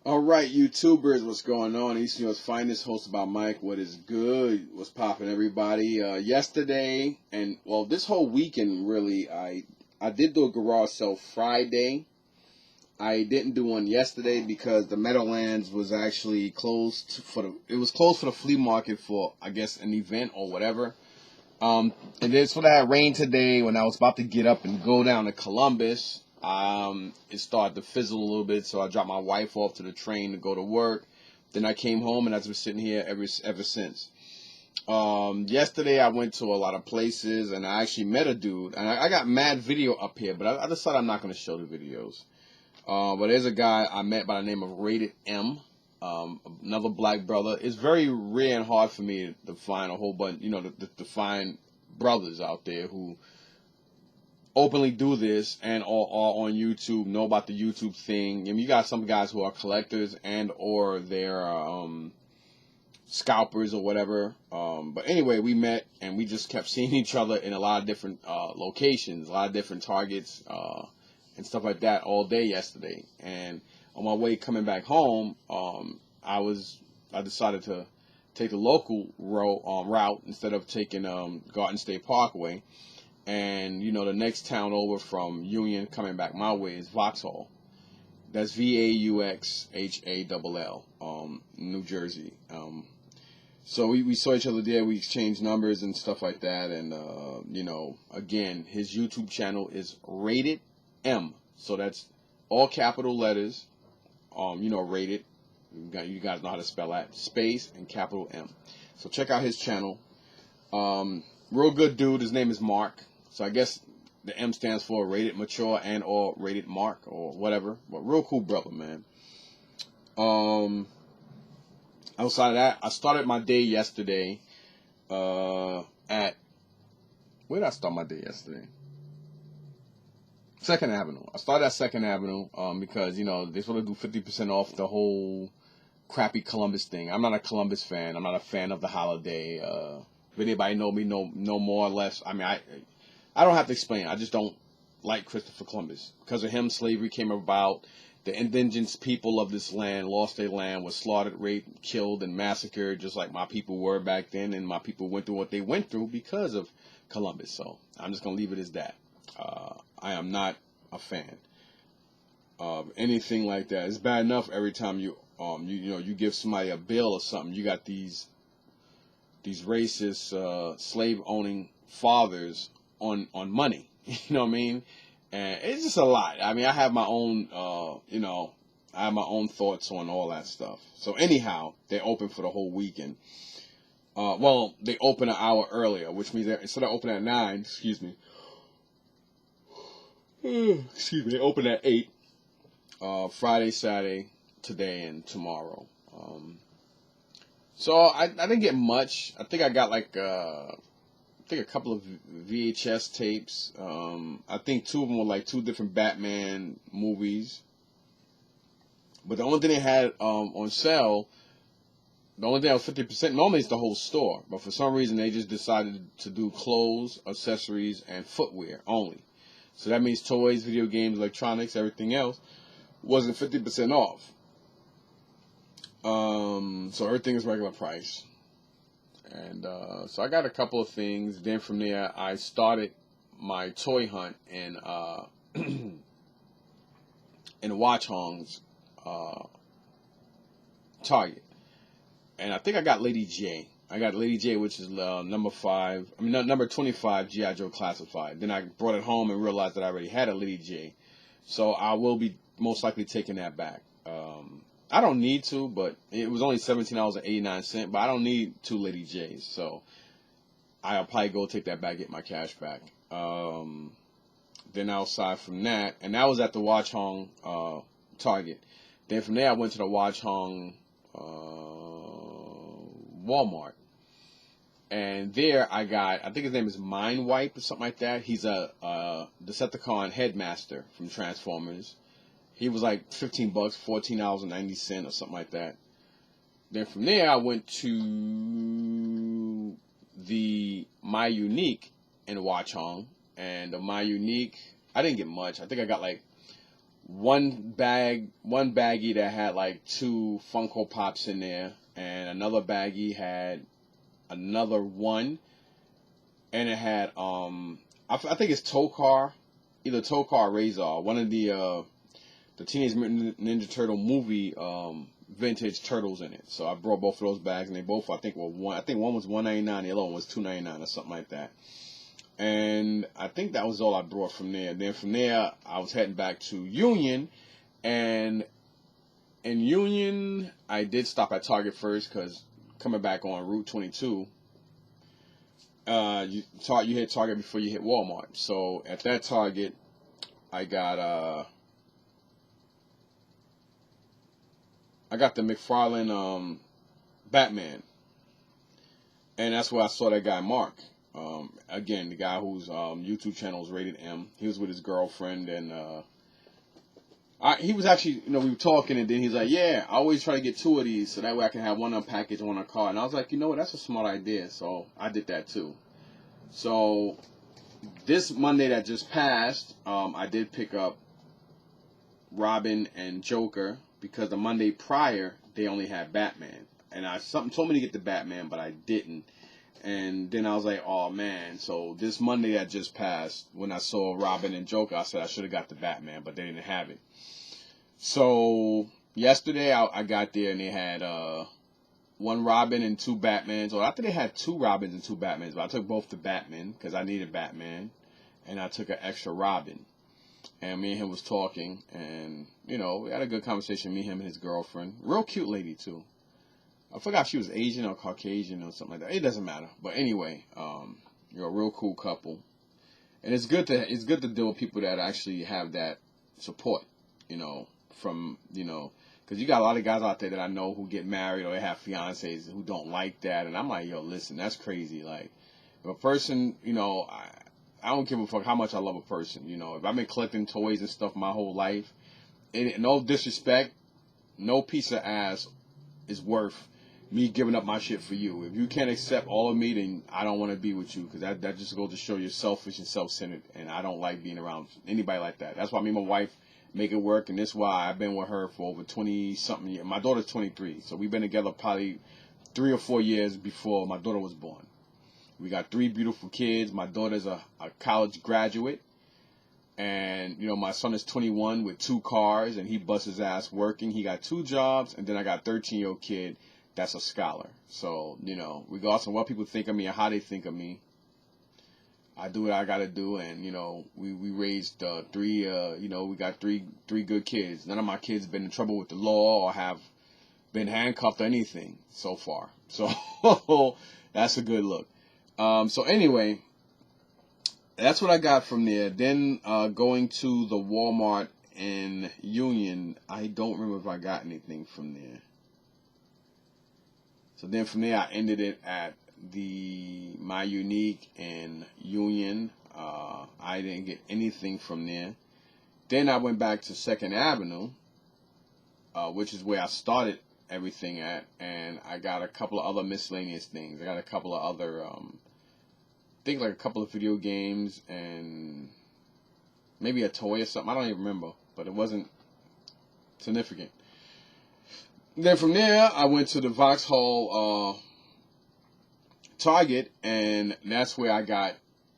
All right, YouTubers, what's going on? East New York's finest, host about Mike. What is good? What's popping, everybody? Yesterday and this whole weekend, really, I did do a garage sale Friday. I didn't do one yesterday because the Meadowlands was actually closed it was closed for the flea market for, I guess, an event or whatever. And then so that rain today when I was about to get up and go down to Columbus. It started to fizzle a little bit, so I dropped my wife off to the train to go to work. Then I came home and I've been sitting here ever since. Yesterday I went to a lot of places and I actually met a dude, and I got mad video up here, but I decided I'm not going to show the videos. But there's a guy I met by the name of Rated M. Another black brother. It's very rare and hard for me to find a whole bunch, to find brothers out there who openly do this and are on YouTube, know about the YouTube thing. And you got some guys who are collectors and or they're scalpers or whatever. But anyway, we met and we just kept seeing each other in a lot of different locations, a lot of different targets and stuff like that all day yesterday. And on my way coming back home, I decided to take the local route instead of taking Garden State Parkway. And, the next town over from Union coming back my way is Vauxhall. That's Vauxhall, New Jersey. So we saw each other there. We exchanged numbers and stuff like that. And, again, his YouTube channel is Rated M. So that's all capital letters, Rated. You guys know how to spell that. Space and capital M. So check out his channel. Real good dude. His name is Mark. So I guess the M stands for Rated Mature and or Rated Mark or whatever. But real cool brother, man. Outside of that, I started my day yesterday where did I start my day yesterday? 2nd Avenue. I started at 2nd Avenue because, they sort of do 50% off the whole crappy Columbus thing. I'm not a Columbus fan. I'm not a fan of the holiday. If anybody know me, know more or less. I mean, I don't have to explain. I just don't like Christopher Columbus. Because of him, slavery came about. The indigenous people of this land lost their land, was slaughtered, raped, killed, and massacred, just like my people were back then. And my people went through what they went through because of Columbus. So I'm just going to leave it as that. I am not a fan of anything like that. It's bad enough every time you give somebody a bill or something. You got these racist slave owning fathers on money. You know what I mean? And it's just a lot. I mean, I have my own thoughts on all that stuff. So anyhow, they're open for the whole weekend. They open an hour earlier, which means that instead of opening at 9, they open at 8. Friday, Saturday, today, and tomorrow. So I didn't get much. I think I got a couple of VHS tapes. I think 2 of them were like 2 different Batman movies. But the only thing they had on sale, the only thing that was 50%, normally it's the whole store. But for some reason, they just decided to do clothes, accessories, and footwear only. So that means toys, video games, electronics, everything else wasn't 50% off. So everything is regular price. And so I got a couple of things. Then from there, I started my toy hunt in Watch Hong's Target. And I think I got Lady J. I got Lady J, which is number 25 G.I. Joe Classified. Then I brought it home and realized that I already had a Lady J. So I will be most likely taking that back. I don't need to, but it was only $17.89, but I don't need 2 Lady J's. So I'll probably go take that back, get my cash back. Then outside from that, and that was at the Watch Hong Target. Then from there, I went to the Watch Hong Walmart. And there I think his name is Mind Wipe or something like that. He's a Decepticon headmaster from Transformers. He was like $15, $14.90 or something like that. Then from there I went to the My Unique in Watch Hong. And the My Unique, I didn't get much. I think I got like one baggie that had like 2 Funko Pops in there, and another baggie had another one, and it had I think it's Tokar, either Tokar or Razor, one of the Teenage Mutant Ninja Turtle movie vintage turtles in it. So I brought both of those bags, and they both I think were one. I think one was $1.99, the other one was $2.99 or something like that. And I think that was all I brought from there. Then from there, I was heading back to Union, and in Union, I did stop at Target first because coming back on Route 22, you hit Target before you hit Walmart. So at that Target, I got the McFarlane Batman, and that's where I saw that guy Mark. Again, the guy whose YouTube channel is rated M. He was with his girlfriend, and he was actually, we were talking, and then he's like, yeah, I always try to get 2 of these, so that way I can have one on package and one on card. And I was like, you know what, that's a smart idea, so I did that too. So this Monday that just passed, I did pick up Robin and Joker, because the Monday prior, they only had Batman. And something told me to get the Batman, but I didn't. And then I was like, oh man. So this Monday that just passed, when I saw Robin and Joker, I said I should have got the Batman, but they didn't have it. So yesterday I got there, and they had 1 Robin and 2 Batmans. Or I think they had 2 Robins and 2 Batmans, but I took both the Batman because I needed Batman, and I took an extra Robin. And me and him was talking, and we had a good conversation. Me, him, and his girlfriend, real cute lady too. I forgot if she was Asian or Caucasian or something like that. It doesn't matter. But anyway, you're a real cool couple, and it's good to deal with people that actually have that support. From because you got a lot of guys out there that I know who get married or they have fiancés who don't like that, and I'm like, yo, listen, that's crazy. Like, if a person, I don't give a fuck how much I love a person. If I've been collecting toys and stuff my whole life, and no disrespect, no piece of ass is worth me giving up my shit for you. If you can't accept all of me, then I don't want to be with you, because that just goes to show you're selfish and self-centered, and I don't like being around anybody like that. That's why me and my wife make it work, and that's why I've been with her for over 20-something years. My daughter's 23, so we've been together probably 3 or 4 years before my daughter was born. We got 3 beautiful kids. My daughter's a college graduate. And, my son is 21 with 2 cars, and he busts his ass working. He got 2 jobs, and then I got a 13-year-old kid that's a scholar. So, regardless of what people think of me or how they think of me, I do what I got to do. And, we raised 3, we got 3 good kids. None of my kids have been in trouble with the law or have been handcuffed or anything so far. So, that's a good look. So anyway, that's what I got from there. Then going to the Walmart in Union, I don't remember if I got anything from there. So then from there, I ended it at My Unique in Union. I didn't get anything from there. Then I went back to 2nd Avenue, which is where I started everything at, and I got a couple of other miscellaneous things. I got a couple of other think like a couple of video games and maybe a toy or something. I don't even remember, but it wasn't significant. Then from there, I went to the Vauxhall Target, and that's where I got,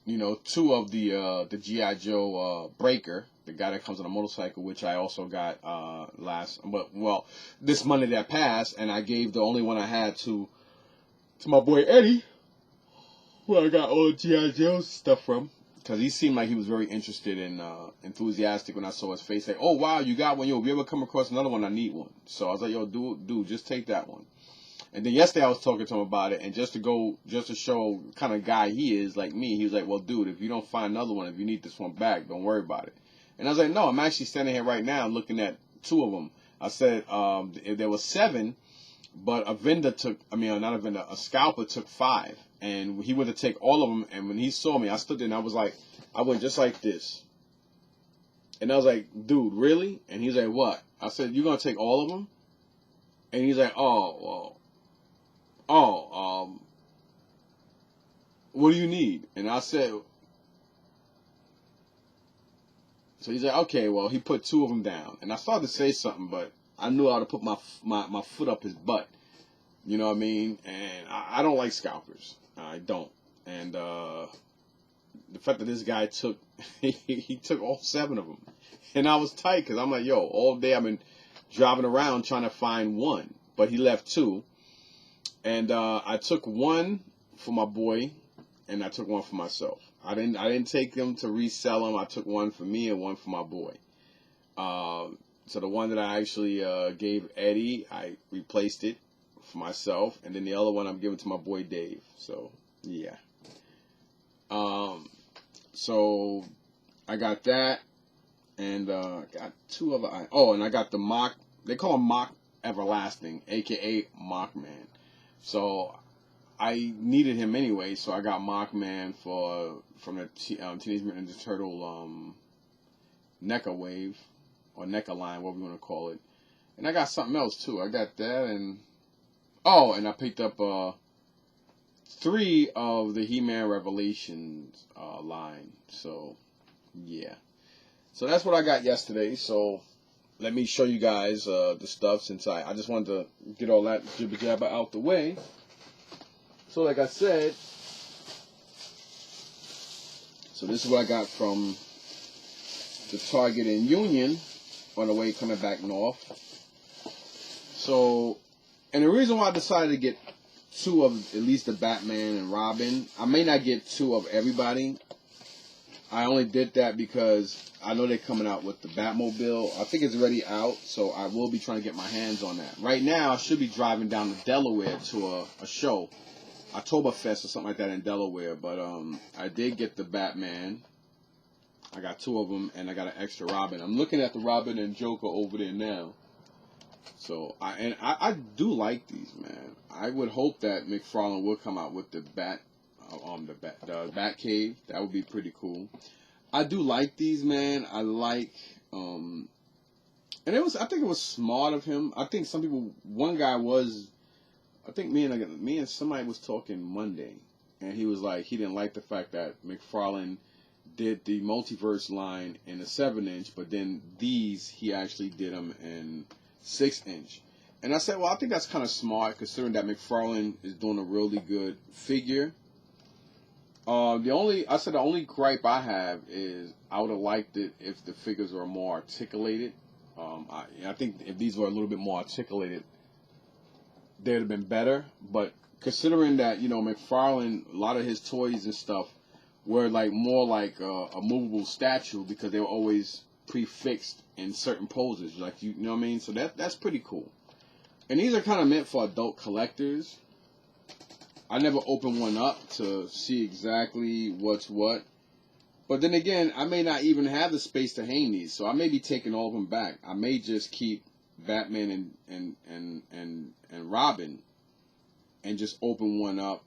2 of the G.I. Joe Breaker, the guy that comes on a motorcycle, which I also got this Monday that passed, and I gave the only one I had to my boy Eddie, who I got all the G.I. Joe stuff from, because he seemed like he was very interested and enthusiastic when I saw his face. Like, oh wow, you got one. Yo, if you ever come across another one, I need one. So I was like, yo, dude, just take that one. And then yesterday I was talking to him about it, and just to show kind of guy he is, like me, he was like, well, dude, if you don't find another one, if you need this one back, don't worry about it. And I was like, no, I'm actually standing here right now looking at 2 of them. I said, if there was 7, but a scalper took 5. And he went to take all of them, and when he saw me, I stood there and I went just like this. And I was like, dude, really? And he's like, what? I said, you gonna take all of them? And he's like, what do you need? And I said, So he's like, okay, well, he put 2 of them down. And I started to say something, but I knew how to put my foot up his butt. You know what I mean? And I don't like scalpers. I don't. And the fact that this guy took, he took all 7 of them. And I was tight because I'm like, yo, all day I've been driving around trying to find 1. But he left 2. And I took 1 for my boy, and I took 1 for myself. I didn't take them to resell them. I took 1 for me and 1 for my boy. So the one that I actually gave Eddie, I replaced it for myself, and then the other one I'm giving to my boy Dave. So yeah. So I got that, and got 2 other. Oh, and I got the mock. They call him Mock Everlasting, aka Mockman. So I needed him anyway, so I got Mockman from the Teenage Mutant Ninja Turtle NECA wave, or NECA line, whatever you want to call it. And I got something else too. I got that, and and I picked up 3 of the He-Man Revelations line. So yeah, so that's what I got yesterday. So let me show you guys the stuff, since I just wanted to get all that jibber jabber out the way. So like I said, so this is what I got from the Target in Union on the way coming back north. So, and the reason why I decided to get 2 of at least the Batman and Robin, I may not get 2 of everybody. I only did that because I know they're coming out with the Batmobile. I think it's already out, so I will be trying to get my hands on that. Right now, I should be driving down to Delaware to a show, Oktoberfest or something like that in Delaware. But I did get the Batman. I got 2 of them, and I got an extra Robin. I'm looking at the Robin and Joker over there now. So I do like these, man. I would hope that McFarlane will come out with the Batcave. That would be pretty cool. I do like these, man. I like and I think it was smart of him. I think some people, one guy was, I think me and somebody was talking Monday, and he was like, he didn't like the fact that McFarlane did the multiverse line in a 7-inch, but then these he actually did them in 6-inch. And I said, well, I think that's kind of smart, considering that McFarlane is doing a really good figure. The only gripe I have is I would have liked it if the figures were more articulated. I think if these were a little bit more articulated, they'd have been better. But considering that, McFarlane, a lot of his toys and stuff were more like a movable statue, because they were always prefixed in certain poses, you know what I mean? So that's pretty cool. And these are kind of meant for adult collectors. I never opened one up to see exactly what's what. But then again, I may not even have the space to hang these, so I may be taking all of them back. I may just keep Batman and Robin, and just open one up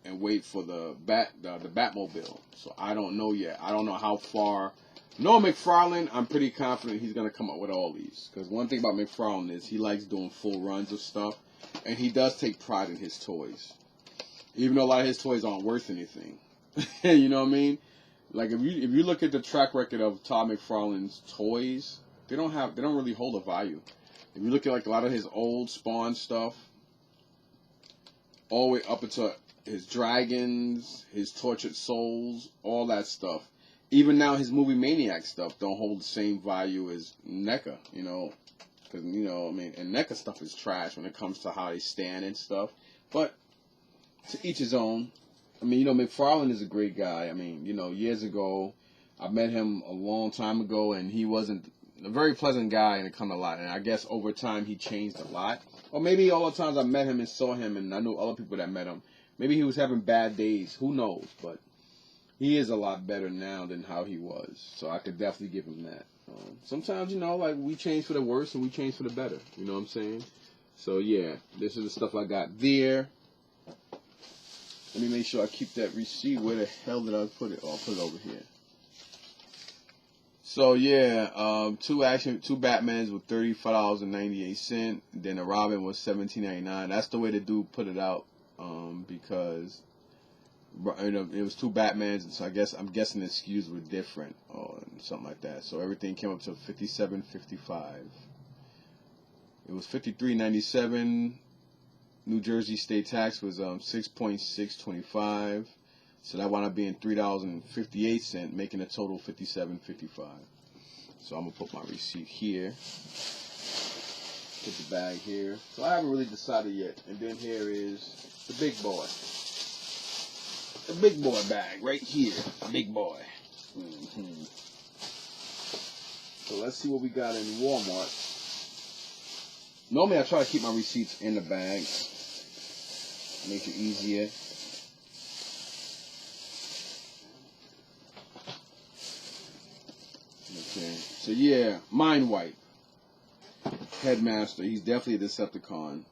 and wait for the Batmobile. So I don't know yet. I don't know how far. Noah McFarlane, I'm pretty confident he's gonna come up with all these, because one thing about McFarlane is he likes doing full runs of stuff, and he does take pride in his toys, even though a lot of his toys aren't worth anything. You know what I mean? Like if you look at the track record of Todd McFarlane's toys, they don't really hold a value. If you look at a lot of his old Spawn stuff, all the way up into his dragons, his tortured souls, all that stuff. Even now, his movie Maniac stuff don't hold the same value as NECA, because and NECA stuff is trash when it comes to how they stand and stuff. But to each his own. McFarlane is a great guy. Years ago, I met him a long time ago, and he wasn't a very pleasant guy, and it come a lot. And I guess over time he changed a lot. Or maybe all the times I met him and saw him, and I knew other people that met him, maybe he was having bad days. Who knows? But he is a lot better now than how he was. So I could definitely give him that. Sometimes, we change for the worse and we change for the better. You know what I'm saying? So yeah, this is the stuff I got there. Let me make sure I keep that receipt. Where the hell did I put it? Oh, I'll put it over here. So yeah, two Batmans with $35.98. Then a Robin was $17.99. That's the way the dude put it out, because It was two Batmans, and so I'm guessing the SKUs were different or something like that. So everything came up to $57.55. It was $53.97. New Jersey state tax was 6.625. So that wound up being $3.58, making a total $57.55. So I'm gonna put my receipt here. Put the bag here. So I haven't really decided yet. And then here is the big boy. The big boy bag right here. Big boy. Mm-hmm. So let's see what we got in Walmart. Normally I try to keep my receipts in the bag. Makes it easier. Okay. So yeah, Mind Wipe. Headmaster. He's definitely a Decepticon.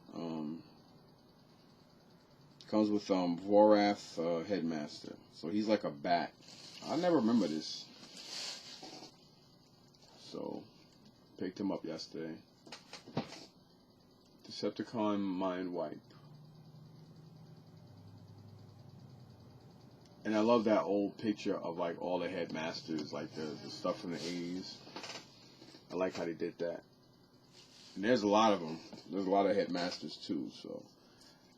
Comes with Vorath Headmaster. So he's like a bat. I never remember this. So picked him up yesterday. Decepticon Mind Wipe. And I love that old picture of like all the headmasters, like the stuff from the 80s. I like how they did that. And there's a lot of them. There's a lot of headmasters too. So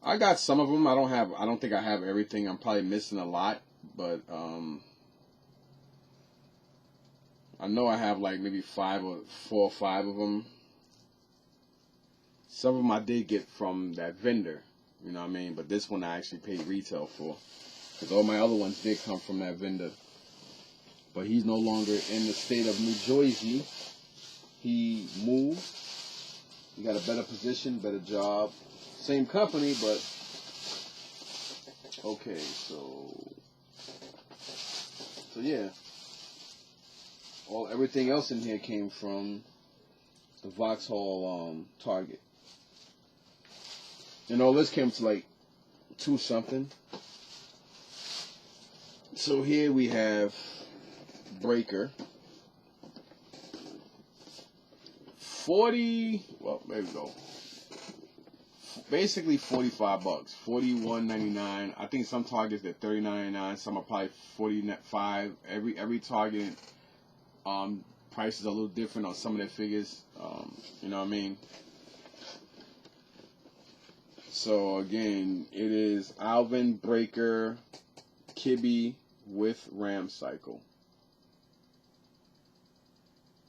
I got some of them. I don't think I have everything. I'm probably missing a lot, but I know I have like maybe 4 or 5 of them. Some of them I did get from that vendor, you know what I mean? But this one I actually paid retail for, because all my other ones did come from that vendor. But he's no longer in the state of New Jersey. He moved. He got a better position, better job. Same company, but okay, so yeah. Everything else in here came from the Vauxhall Target. And all this came to like $2 something. So here we have Breaker. 40, well, there we go. Basically $45, $41.99. I think some Targets at $39.99. Some are probably $45. Every Target price is a little different on some of their figures. You know what I mean? So again, it is Alvin, Breaker, Kibby with Ram Cycle.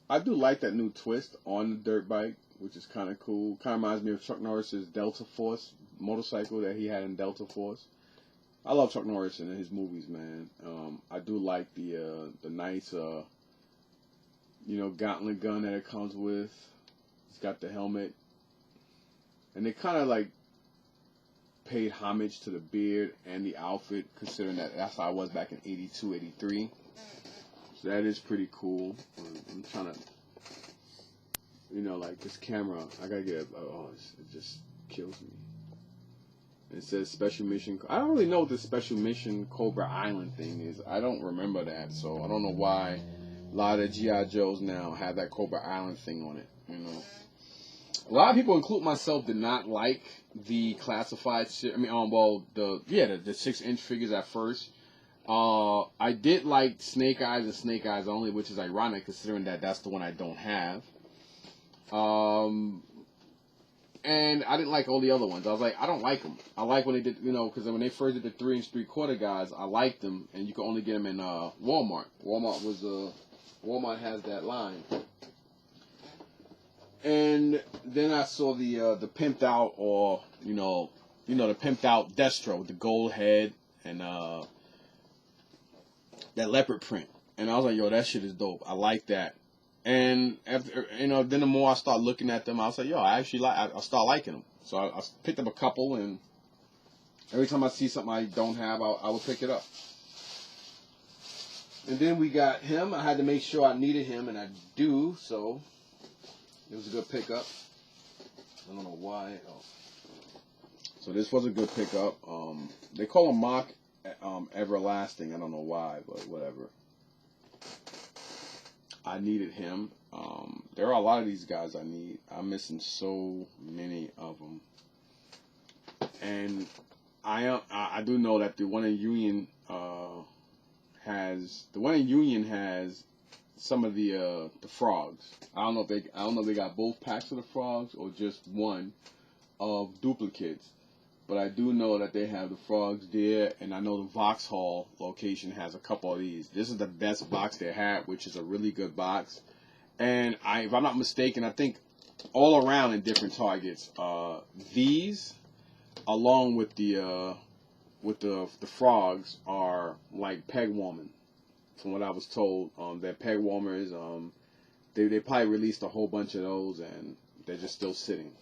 I do like that new twist on the dirt bike, which is kind of cool. Kind of reminds me of Chuck Norris's Delta Force motorcycle that he had in Delta Force. I love Chuck Norris and his movies, man. I do like the nice, gauntlet gun that it comes with. It's got the helmet, and they kind of like paid homage to the beard and the outfit, considering that's how I was back in 82, 83. So that is pretty cool. I'm trying to, like this camera, I gotta get it just kills me. It says Special Mission. I don't really know what the Special Mission Cobra Island thing is. I don't remember that, so I don't know why a lot of the G.I. Joes now have that Cobra Island thing on it, A lot of people, including myself, did not like the classified. The 6-inch figures at first. I did like Snake Eyes and Snake Eyes Only, which is ironic considering that's the one I don't have. And I didn't like all the other ones. I was like, I don't like them. I like when they did, because when they first did the 3 and 3/4 guys, I liked them, and you could only get them in Walmart. Walmart has that line. And then I saw the pimped out, or the pimped out Destro with the gold head and that leopard print, and I was like, yo, that shit is dope. I like that. And after, then the more I start looking at them, I was like, yo, I start liking them. So I picked up a couple, and every time I see something I don't have, I will pick it up. And then we got him. I had to make sure I needed him, and I do, so it was a good pickup. I don't know why. So this was a good pickup. They call him Mock Everlasting. I don't know why, but whatever. I needed him. There are a lot of these guys I need. I'm missing so many of them. And I do know that the one in Union has some of the frogs. I don't know if they got both packs of the frogs or just one of duplicates. But I do know that they have the frogs there, and I know the Vauxhall location has a couple of these. This is the best box they had, which is a really good box. And if I'm not mistaken, I think all around in different Targets, these along with the frogs are like peg warming. From what I was told, they're peg warmers. They probably released a whole bunch of those, and they're just still sitting.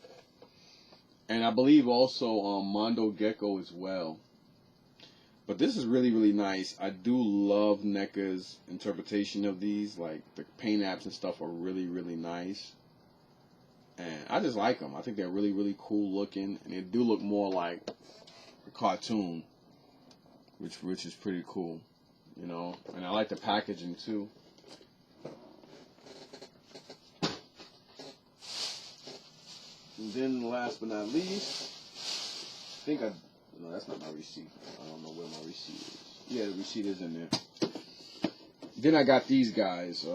And I believe also Mondo Gecko as well. But this is really, really nice. I do love NECA's interpretation of these. Like, the paint apps and stuff are really, really nice. And I just like them. I think they're really, really cool looking. And they do look more like a cartoon, which is pretty cool, you know. And I like the packaging, too. And then last but not least, no, that's not my receipt. I don't know where my receipt is. Yeah, the receipt is in there. Then I got these guys.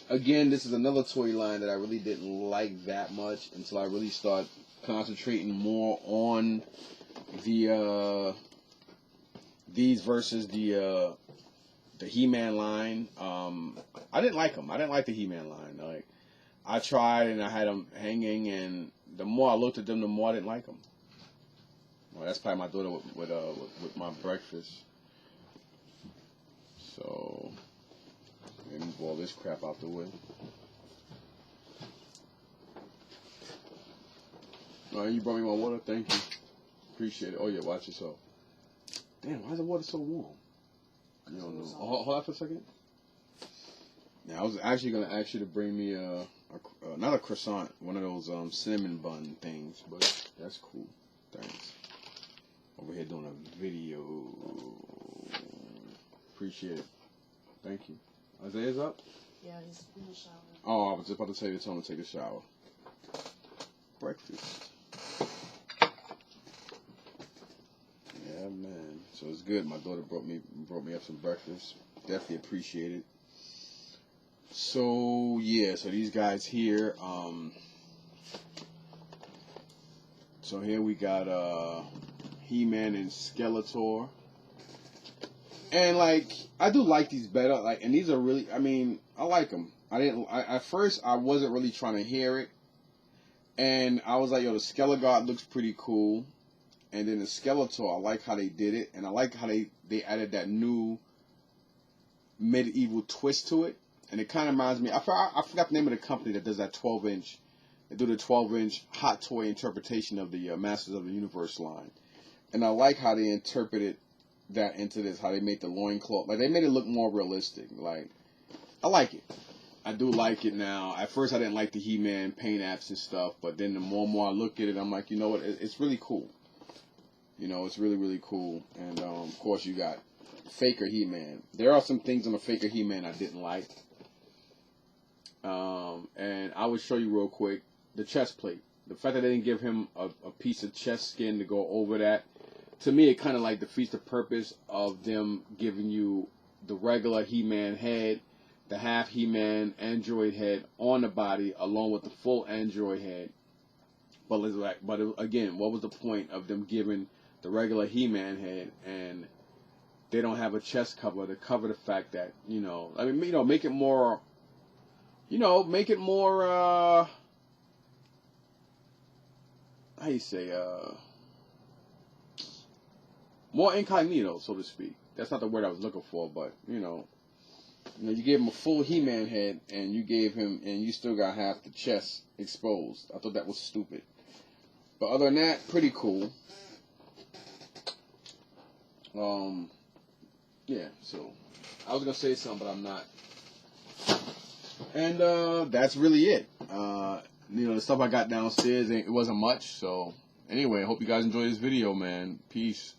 Again, this is another toy line that I really didn't like that much until I really start concentrating more on the these versus the He-Man line. I didn't like them. I didn't like the He-Man line. Like, I tried and I had them hanging, and the more I looked at them, the more I didn't like them. Well, that's probably my daughter with my breakfast. So, let me move all this crap out the way. All right, you brought me my water. Thank you. Appreciate it. Oh yeah, watch yourself. Damn, why is the water so warm? You don't know. Hold on for a second. Now, I was actually gonna ask you to bring me not a croissant, one of those cinnamon bun things, but that's cool. Thanks. Over here doing a video. Appreciate it. Thank you. Isaiah's up? Yeah, he's in the shower. Oh, I was just about to tell you to tell him to take a shower. Breakfast. Yeah, man. So it's good. My daughter brought me up some breakfast. Definitely appreciate it. So yeah, so these guys here. So here we got He-Man and Skeletor. And like, I do like these better. Like, and these are really, I mean, I like them. At first I wasn't really trying to hear it, and I was like, yo, the Skelegod looks pretty cool. And then the Skeletor, I like how they did it, and I like how they added that new medieval twist to it. And it kind of reminds me, I forgot the name of the company that does that 12-inch. They do the 12-inch hot toy interpretation of the Masters of the Universe line. And I like how they interpreted that into this, how they made the loincloth. Like, they made it look more realistic. Like, I like it. I do like it now. At first, I didn't like the He-Man paint apps and stuff, but then the more and more I look at it, I'm like, you know what, it's really cool. You know, it's really, really cool. And, of course, you got Faker He-Man. There are some things on the Faker He-Man I didn't like. And I will show you real quick the chest plate. The fact that they didn't give him a piece of chest skin to go over that, to me, it kind of like defeats the purpose of them giving you the regular He-Man head, the half He-Man android head on the body, along with the full android head. But again, what was the point of them giving the regular He-Man head and they don't have a chest cover to cover the fact that, you know, I mean, you know, make it more, you know, make it more, how you say, more incognito, so to speak. That's not the word I was looking for, but, you know, you gave him a full He-Man head, and you still got half the chest exposed. I thought that was stupid. But other than that, pretty cool. Yeah, so, I was going to say something, but I'm not. And, that's really it. You know, the stuff I got downstairs, it wasn't much, so, anyway, I hope you guys enjoyed this video, man. Peace.